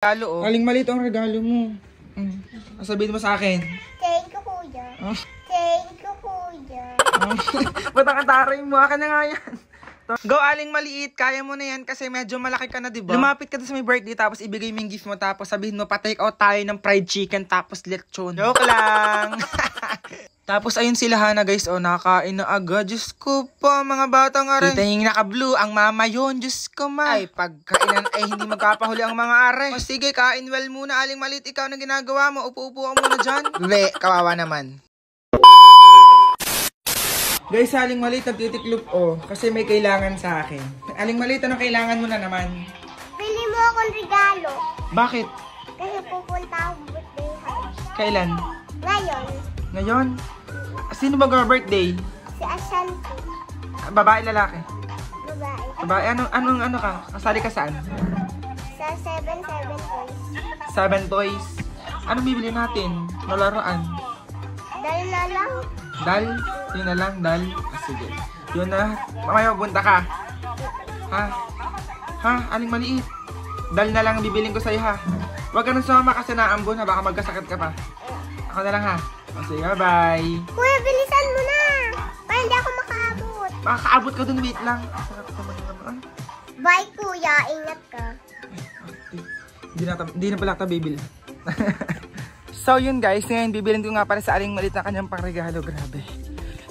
regalo, oh. Aling maliit ang regalo mo. Sabihin mo sa akin. Thank you, kuya. Thank you, kuya. Ba't ang kataray mo? Akin na nga yan. Go, aling maliit. Kaya mo na yan kasi medyo malaki ka na, diba? Lumapit ka sa may birthday tapos ibigay mo yung gift mo tapos sabihin mo, pa-take out tayo ng fried chicken tapos lechon. Joke lang. Tapos ayun sila Hana guys, oh, nakakain na agad. Diyos ko po, mga batang aray. Kita yung naka-blue, ang mama yun. Diyos ko ma. Ay, pagkainan ay hindi magkapahuli ang mga aray. O sige, kain well muna, aling maliit. Ikaw na ginagawa mo. Upo-upo ka muna dyan. Be, kawawa naman. Guys, aling maliit, nagtitiklop, oh. Kasi may kailangan sa akin. Aling maliit, anong kailangan mo na naman? Pili mo akong regalo. Bakit? Kasi pupunta akong birthday house. Kailan? Ngayon, Ngayon? Sino ba birthday? si Ashanti. Babae, lalaki? Babae. Babae, ano ka? Kasali ka saan? Sa 7-7 toys. 7 toys. Anong bibili natin? Nalaroan? Dahil na lang. Dal? Yun na lang, dal. Sige. Yun na. Mamaya pupunta ka. Ha? Ha? Aling maliit. Dal na lang ang bibiling ko sa'yo, ha? Huwag ka nang sumama kasi naambon, ha? Baka magkasakit ka pa. Ako na lang, ha? O sige, bye-bye. Kuya, bilisan mo na. Para hindi ako makaabot. Makakaabot ka dun, wait lang. Sarap naman naman. Bye, kuya. Ingat ka. Hindi na pala kita bibili. So yun guys, ngayon bibilin ko nga para sa aling maliit na kanyang pangregalo. Grabe.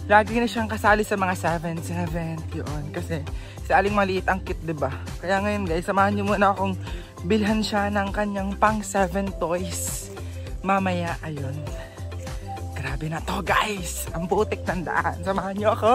Lagi na siyang kasali sa mga 7-7 yun. Kasi sa aling maliit ang cute, diba? Kaya ngayon guys, samahan niyo muna akong bilhan siya ng kanyang pang 7 toys. Mamaya, ayun. Grabe na to guys. Ang putik ng daan. Samahan niyo ako.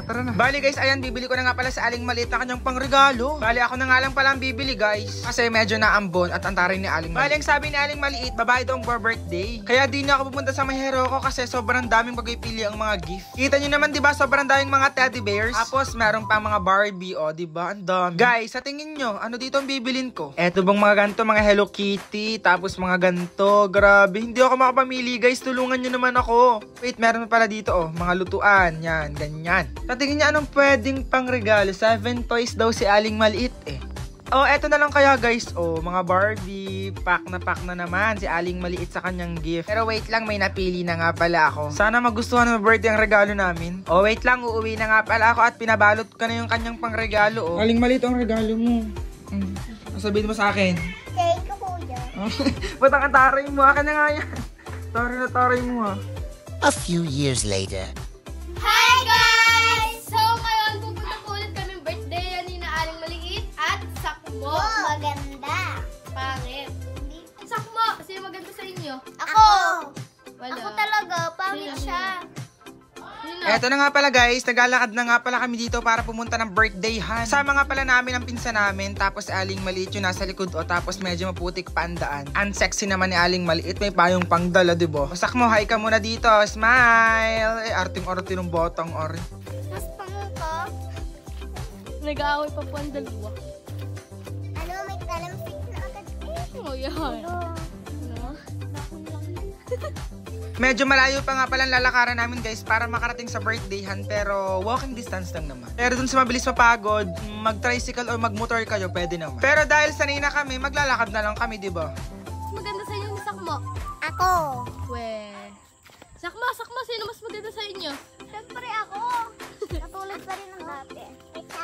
Tara na. Bali guys, ayan, bibili ko na nga pala sa aling maliit na kanyang pangregalo. Bali ako na nga lang pala ang bibili guys. Kasi medyo naambon at antarin ni aling maliit. Bali ang sabi ni aling maliit, babae daw ang birthday. Kaya di na ako pupunta sa mahero ko kasi sobrang daming pagpipili ang mga gift. Kita nyo naman diba, sobrang daming mga teddy bears. Tapos meron pa mga Barbie, oh diba? Ang dami. Guys, sa tingin nyo, ano dito ang bibilin ko? Eto bang mga ganito, mga Hello Kitty, tapos mga ganito. Grabe, hindi ako makapamili guys. Tulungan nyo naman ako. Wait, meron pala dito, oh, mga lutuan. Yan, ganyan. Tingin niya anong pwedeng pangregalo. 7 toys daw si aling maliit eh. Oh, eto na lang kaya guys. Oh, mga Barbie. Pack na naman si aling maliit sa kanyang gift. Pero wait lang, may napili na nga pala ako. Sana magustuhan ng birthday ang regalo namin. Oh, wait lang, uuwi na nga pala ako at pinabalot ko na yung kanyang pangregalo. Oh. Aling maliit ang regalo mo. Sabihin mo sa akin. Thank you, kuya. Ba't ang kataray mo? Akin na nga yan. Taray mo ha. A few years later. Hi guys! So ngayon pupunta po ulit kami birthday ni na Aling Maliit at Sakmo. Maganda. Pangit. Sakmo, sino maganda sa inyo? Ako. Wala. Ako talaga. Pangit siya. Eto na nga pala guys, naglalakad na nga pala kami dito para pumunta ng birthday han. Sama nga pala namin ang pinsan namin, tapos aling maliit yung nasa likod o tapos medyo maputik pa ang daan. Ang sexy naman ni aling maliit, may payong pangdala, diba? Pasak mo, hi ka muna dito, smile! Arting-arting ng botang ori. Mas pango ka. Nag-aaway pa po ang dalawa. Ano, may talampik na agad. Oh, yan. Medyo malayo pa nga pala ang lalakaran namin guys para makarating sa birthdayhan, pero walking distance lang naman. Pero dun sa mabilis mapagod, mag-tricycle o mag-motor kayo, pwede naman. Pero dahil sanay na kami, maglalakad na lang kami, diba? Maganda sa inyo ni Sakmo. Ako. We. Sakmo, sino mas maganda sa inyo? Siyempre ako. Katulad pa rin ng dati.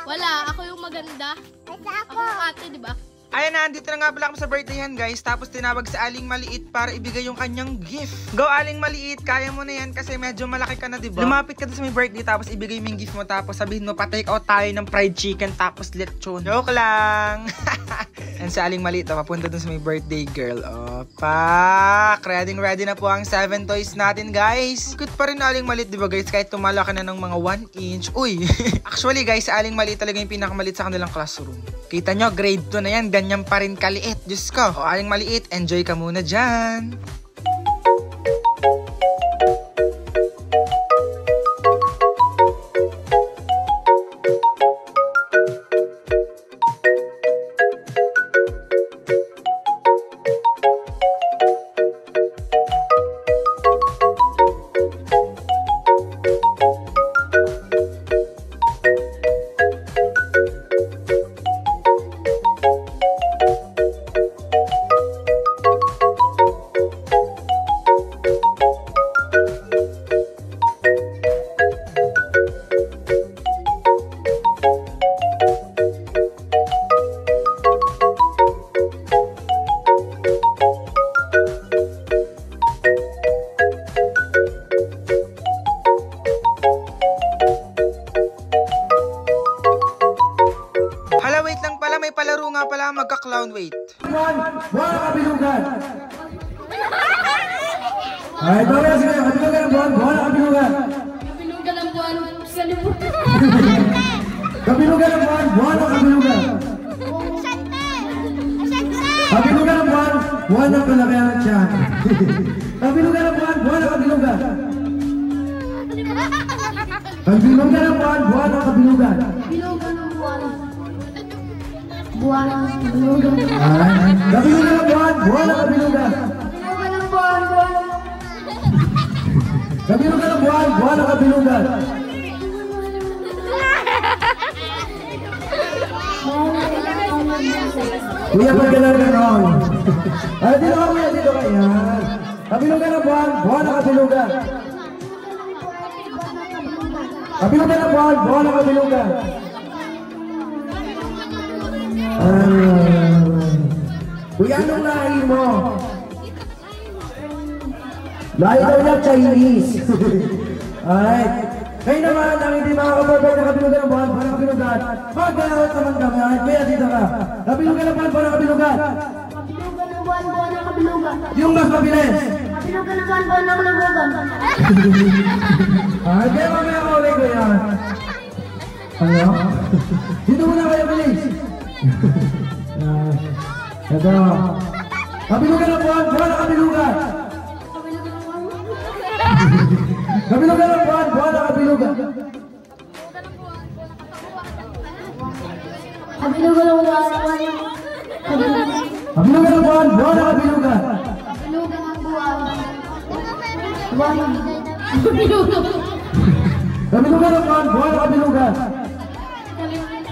Wala, ako yung maganda. Kaysa Ako yung ate, di ba? Ayan na, andito na nga pala kami sa birthdayhan guys. Tapos tinawag sa aling maliit para ibigay yung kanyang gift. Go aling maliit, kaya mo na yan kasi medyo malaki ka na, diba? Lumapit ka doon sa may birthday tapos ibigay mo yung gift mo. Tapos sabihin mo, pa-take out tayo ng fried chicken tapos lechon. Joke lang. And sa aling maliit, papunta doon sa may birthday girl. Opa, ready na po ang 7 toys natin guys. Cute pa rin aling maliit, diba guys? Kahit tumalaki na ng mga 1 inch. Uy, actually guys, sa aling maliit talaga yung pinakamalit sa kanilang classroom. Kita nyo, grade 2 na yan. Ganyan pa rin kaliit. Diyos ko. O aling maliit, enjoy ka muna dyan. nga pala magka-clown. Wait. Buwan ang kabilugan. Ay, bawal sila. Kabilugan ng buwan. Buwan ang kabilugan. Kabilugan ng buwan sa limutan. Kabilugan ng buwan. Buwan ang kabilugan. Kabilugan ng buwan. Buwan ang kalakihan ng tiyan. Kabilugan ng buwan. Buwan ang kabilugan. Kabilugan ng buwan. Buwan ang kabilugan. Kabilugan ng buwan. Buwan ang kabilugan. Kabilugan ng buwan. Buwan ang kabilugan. Kabilugan ng buwan. Kabilugan ng buwan. Buwan ang kabilugan. Kuya, magkalang ka noon. Ay, dito ka kuya, dito ka. Yan. Kabilugan ng buwan. Buwan ang kabilugan. Kabilugan ng buwan. Buwan ang kabilugan. Kuya, anong lahi mo? Lahi daw niya Chinese. Alright. Kayo naman ang hindi makakapagpag na kabilugan ng buwan para kabilugan. Magkakawat naman kami. Kuya, dito ka. Kabilugan ng buwan para kabilugan. Kabilugan ng buwan ng kabilugan. Yung mas mabilis. Kabilugan ng buwan ng kabilugan. Kaya mamaya ka ulit ko yan. Ano? Dito muna kayo, bilis. Ito. Kabilugan ng buwan. Buwan ang kabilugan. Kabilugan ng buwan. Buwan ang kabilugan. Kabilugan ng buwan. Kabilugan ng buwan. Buwan ang kabilugan. Kabilugan ng buwan. Buwan. Kabilugan. Kabilugan ng buwan. Buwan ang kabilugan.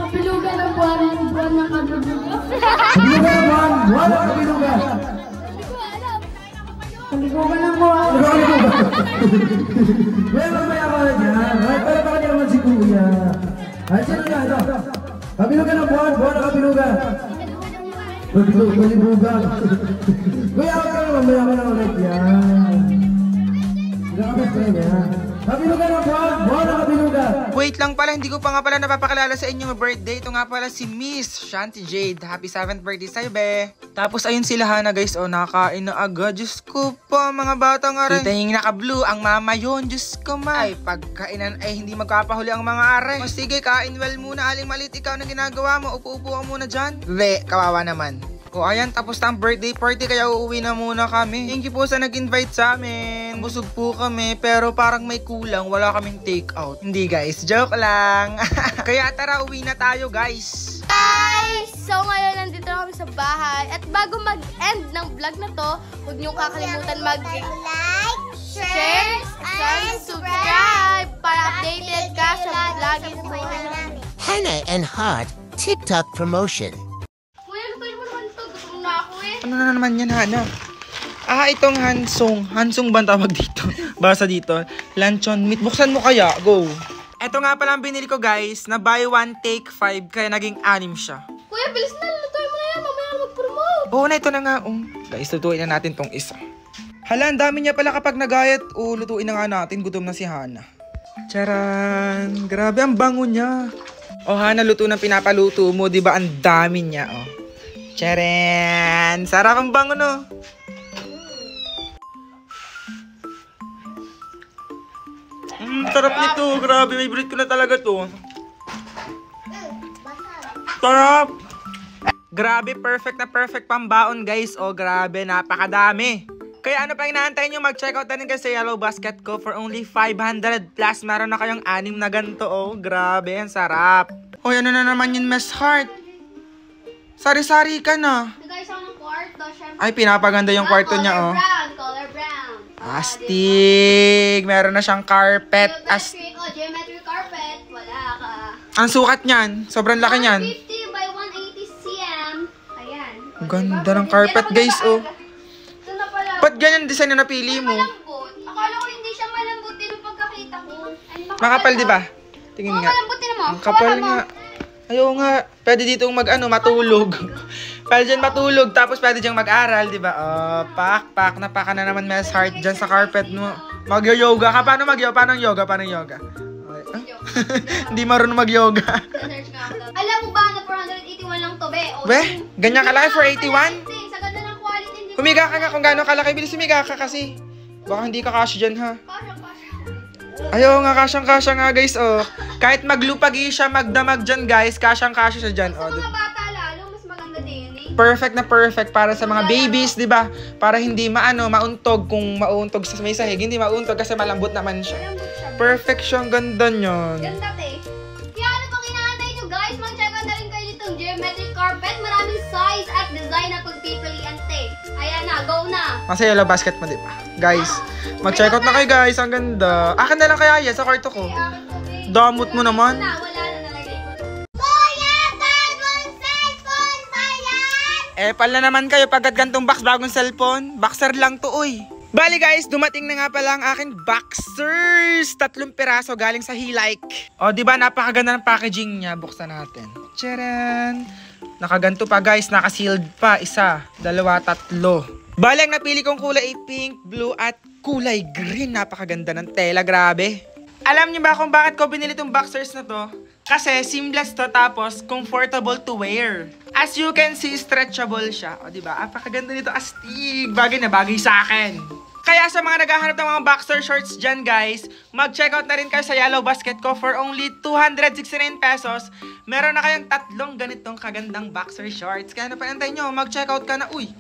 Kabilugan ng buwan. Buwan ng kabilugan. Kabilugan ng buwan. Buwan ang kabilugan. Kabilugan ng buwan. Kuya, mamaya ka ulit yan. Ay, para baka naman si Kuya. Ay, sino na ito? Kabilugan ng buwan. Buwan ang kabilugan. Kabilugan. Kuya, huwag ka na mamaya ka na ulit yan. Grabe pa yan. Kabilugan ng buwan. Buwan ang kabilugan. Wait lang pala, hindi ko pa nga pala napapakilala sa inyo birthday. Ito nga pala si Miss Shanty Jade. Happy 7th birthday sa'yo, be. Tapos ayun sila Hana guys, nakakain na agad. Diyos ko pa, mga bata nga rin. Kita yung naka-blue, ang mama yun. Diyos ko ma. Ay, pagkainan ay hindi magkapahuli ang mga are. O sige, kain well muna. Aling Maliit, ikaw na ginagawa mo. Upo-upo ka muna dyan. Be, kawawa naman. O ayan, tapos na ang birthday party kaya uuwi na muna kami. Thank you po sa nag-invite sa amin. Busog po kami pero parang may kulang, wala kaming take out. Hindi guys, joke lang. Kaya tara, uwi na tayo guys. Guys! So ngayon nandito na kami sa bahay. At bago mag-end ng vlog na to, huwag niyong kakalimutan like, share, and subscribe para updated ka sa vlogin po namin. Hannah and Heart TikTok promotion. Kuya, lutuin mo naman ito. Gusto na ako eh. Ano na naman yan, Hana? Itong Hansong. Hansong ba ang tawag dito? Basa dito. Luncheon meat. Buksan mo kaya. Go. Ito nga pala ang binili ko guys, na buy one take 5 kaya naging 6 siya. Kuya, bilis na. Lutuin mo na yan. Mamaya mag-promote. Oo na, ito na nga. Guys, lutuin na natin tong isa. Hala, ang dami niya pala kapag nagayat. Lutuin na nga natin. Gutom na si Hana. Charan! Grabe, ang bango niya. Hana, luto ng pinapaluto mo. Diba ang dami niya, Charan! Sarap ang bango, no? Sarap nito. Grabe, favorite ko na talaga to. Sarap! Grabe, perfect na perfect pambaon guys. Grabe, napakadami. Kaya ano pa inaantay nyo, mag-check out na rin kasi Yellow Basket ko for only 500 plus. Meron na kayong 6 na ganito, Grabe, ang sarap. Ano na naman yun, Miss Heart? Sari-sari ka na. Guys, ang kwarto, syempre. Ay, pinapaganda yung kwarto niya, Color brown. Astig! Meron na siyang carpet. Geometry carpet. Wala ka. Ang sukat niyan, sobrang laki niyan. 50 by 180 cm. Ayan. Ganda ng carpet, guys, Ito na pala. Ba't ganyan design na napili mo? Malambot. Akala ko hindi siya malambot din yung pagkakita ko. Ay, Makapal, di ba? Tingin nga. Malambot din mo. Ang kapal nga. Ayaw nga. Pwede ditong matulog. Pwede dyan matulog, tapos pwede dyan mag-aral, di ba? Pak. Napaka na naman Miss Heart dyan sa carpet mo. Mag-yoga ka. Paano mag-yoga? Paano yoga? Hindi marunong mag-yoga. Alam mo ba na 481 lang to, be? Be? Ganyan kalaki for 81? Sa ganda ng quality, hindi Humiga ka nga kung gaano kalaki. Bilis humiga ka kasi. Baka hindi ka kasya dyan ha. Kasha. Ayaw nga, kasyang-kasya nga guys, oh. Kahit maglupagi siya, magdamag dyan guys, kasyang-kasya siya dyan, Sa oh. mga bata lalo, mas maganda din eh. Perfect na perfect para sa mga babies, di ba? Para hindi mauntog kung mauntog sa may sahig. Hindi mauntog kasi malambot naman siya. Malambot siya. Perfect siyang ganda niyan. Ganda te. Kaya ano pang inaantay nyo guys? Mag-check out na rin kayo nitong geometric carpet. Maraming size at design na pagpipilian te. Ayan na, go na. Kasi yellow basket mo, di ba? Guys, mag-check out na kayo guys. Ang ganda. Akin na lang kaya yan sa kwarto ko. Akin to te. Damot mo naman. Wala na nalagay ko. Kuya, bagong cellphone ba yan? Pala naman kayo pagkat gantong box bagong cellphone. Boxer lang to, uy. Bali guys, dumating na nga pala ang aking boxers. 3 piraso galing sa Hilike. O, di ba napakaganda ng packaging niya. Buksan natin. Tcharan! Nakaganto pa guys, nakasealed pa. 1, 2, 3. Bali, ang napili kong kulay ay pink, blue at kulay green. Napakaganda ng tela, grabe. Alam niyo ba kung bakit ko binili tong boxers na to? Kasi seamless to tapos comfortable to wear. As you can see, stretchable siya. O diba? Apakaganda nito astig. Bagay na bagay sa akin. Kaya sa mga naghahanap ng mga boxer shorts dyan guys, mag-check out na rin kayo sa Yellow Basket ko for only 269 pesos. Meron na kayong 3 ganitong kagandang boxer shorts. Kaya ano pa antay nyo? Mag-check out ka na. Uy!